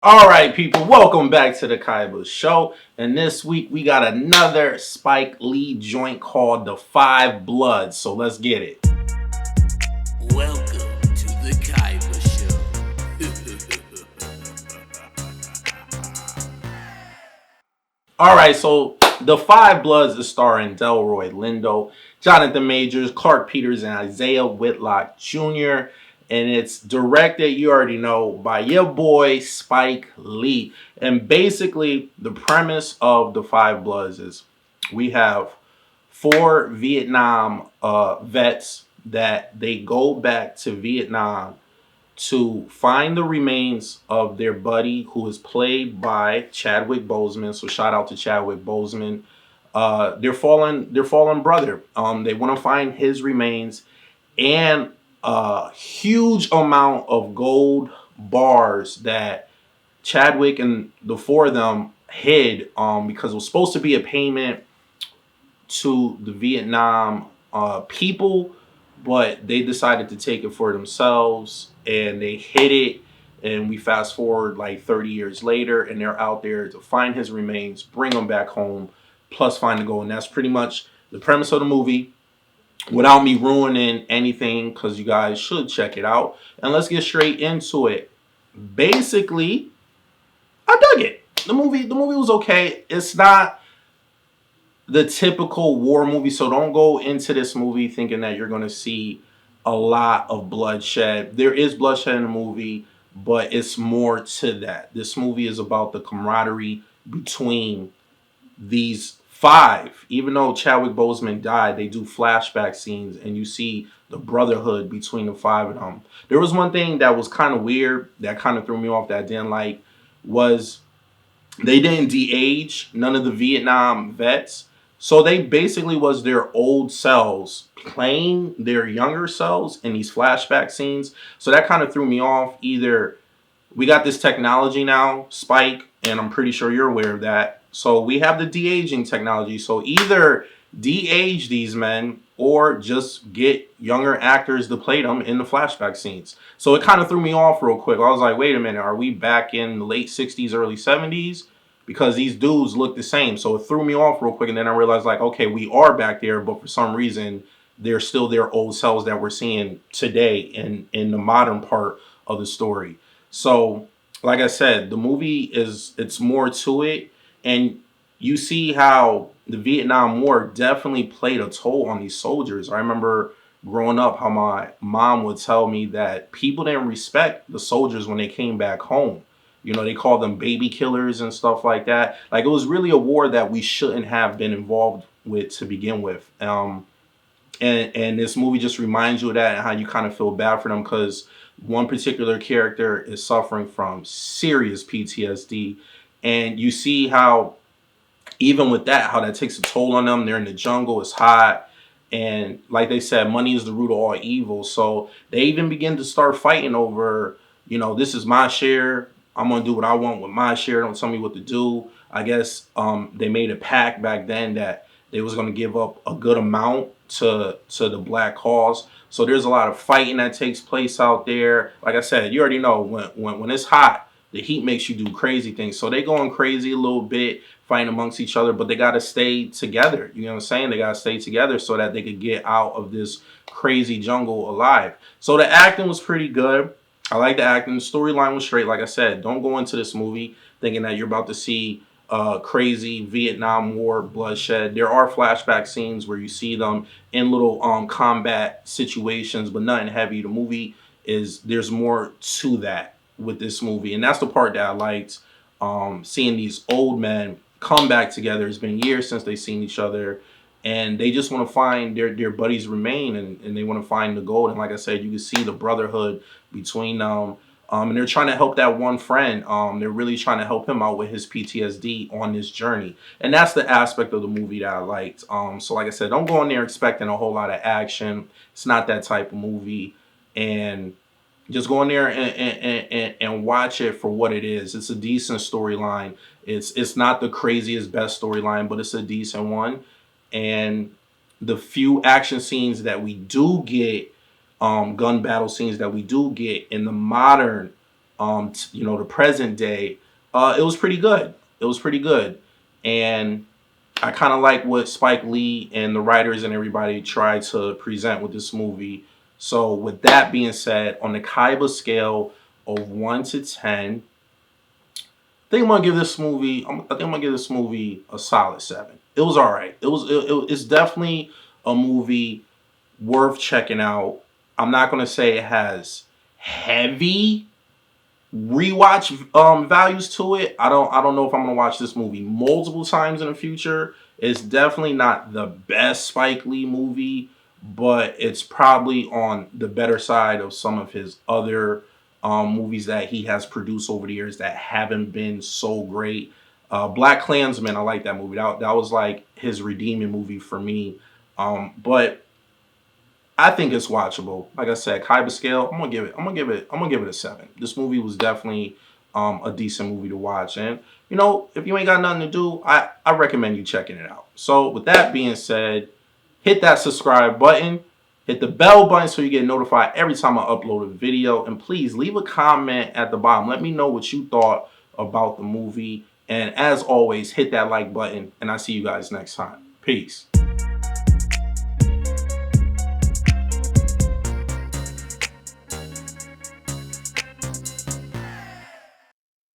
All right, people, welcome back to the Kaiba Show. And this week we got another Spike Lee joint called The Five Bloods. So let's get it. Welcome to the Kaiba All right, so The Five Bloods is starring Delroy Lindo, Jonathan Majors, Clark Peters, and Isaiah Whitlock Jr. And it's directed, you already know, by your boy Spike Lee. And basically, the premise of The Five Bloods is we have four Vietnam vets that they go back to Vietnam to find the remains of their buddy who is played by Chadwick Boseman. So shout out to Chadwick Boseman. Their fallen brother. They want to find his remains and a huge amount of gold bars that Chadwick and the four of them hid because it was supposed to be a payment to the Vietnam people, but they decided to take it for themselves and they hid it. And we fast forward like 30 years later, and they're out there to find his remains, bring him back home, plus find the gold. And that's pretty much the premise of the movie without me ruining anything because you guys should check it out. And let's get straight into it. Basically, I dug it. The movie was okay. It's not the typical war movie. So don't go into this movie thinking that you're going to see a lot of bloodshed. There is bloodshed in the movie, but it's more to that. This movie is about the camaraderie between these five. Even though Chadwick Boseman died, they do flashback scenes and you see the brotherhood between the five of them. There was one thing that was kind of weird that kind of threw me off that I didn't like was they didn't de-age none of the Vietnam vets. So they basically was their old selves playing their younger selves in these flashback scenes. So that kind of threw me off. Either we got this technology now, Spike, and I'm pretty sure you're aware of that. So we have the de-aging technology. So either de-age these men or just get younger actors to play them in the flashback scenes. So it kind of threw me off real quick. I was like, wait a minute, are we back in the late 60s, early 70s? Because these dudes look the same. So it threw me off real quick. And then I realized, like, okay, we are back there, but for some reason, they're still their old selves that we're seeing today in the modern part of the story. So, like I said, the movie it's more to it. And you see how the Vietnam War definitely played a toll on these soldiers. I remember growing up how my mom would tell me that people didn't respect the soldiers when they came back home. You know, they called them baby killers and stuff like that. Like, it was really a war that we shouldn't have been involved with to begin with. And this movie just reminds you of that and how you kind of feel bad for them because one particular character is suffering from serious PTSD. And you see how even with that, how that takes a toll on them. They're in the jungle, it's hot. And like they said, money is the root of all evil. So they even begin to start fighting over, this is my share. I'm going to do what I want with my share. Don't tell me what to do. I guess they made a pact back then that they was going to give up a good amount to the black cause. So there's a lot of fighting that takes place out there. Like I said, you already know when it's hot, the heat makes you do crazy things. So they going crazy a little bit, fighting amongst each other, but they got to stay together. You know what I'm saying? They got to stay together so that they could get out of this crazy jungle alive. So the acting was pretty good. I like the acting. The storyline was straight. Like I said, don't go into this movie thinking that you're about to see crazy Vietnam War bloodshed. There are flashback scenes where you see them in little combat situations, but nothing heavy. The movie there's more to that with this movie, and that's the part that I liked. Seeing these old men come back together. It's been years since they've seen each other, and they just want to find their buddies remain, and they want to find the gold. And like I said, you can see the brotherhood between them. And they're trying to help that one friend. They're really trying to help him out with his PTSD on this journey. And that's the aspect of the movie that I liked. So like I said, don't go in there expecting a whole lot of action. It's not that type of movie. And just go in there and watch it for what it is. It's a decent storyline. It's not the craziest, best storyline, but it's a decent one. And the few action scenes that we do get, gun battle scenes that we do get in the modern the present day, it was pretty good. It was pretty good, and I kind of like what Spike Lee and the writers and everybody tried to present with this movie. So, with that being said, on the Kaiba scale of 1 to 10, I think I'm gonna give this movie. I think I'm gonna give this movie a solid 7. It was all right. It's definitely a movie worth checking out. I'm not gonna say it has heavy rewatch values to it. I don't know if I'm gonna watch this movie multiple times in the future. It's definitely not the best Spike Lee movie, but it's probably on the better side of some of his other movies that he has produced over the years that haven't been so great. Black Klansman, I like that movie. That was like his redeeming movie for me. But I think it's watchable. Like I said, Kaiba scale, I'm gonna give it a 7. This movie was definitely a decent movie to watch. And if you ain't got nothing to do, I recommend you checking it out. So with that being said, hit that subscribe button, hit the bell button so you get notified every time I upload a video. And please leave a comment at the bottom. Let me know what you thought about the movie. And as always, hit that like button, and I'll see you guys next time. Peace.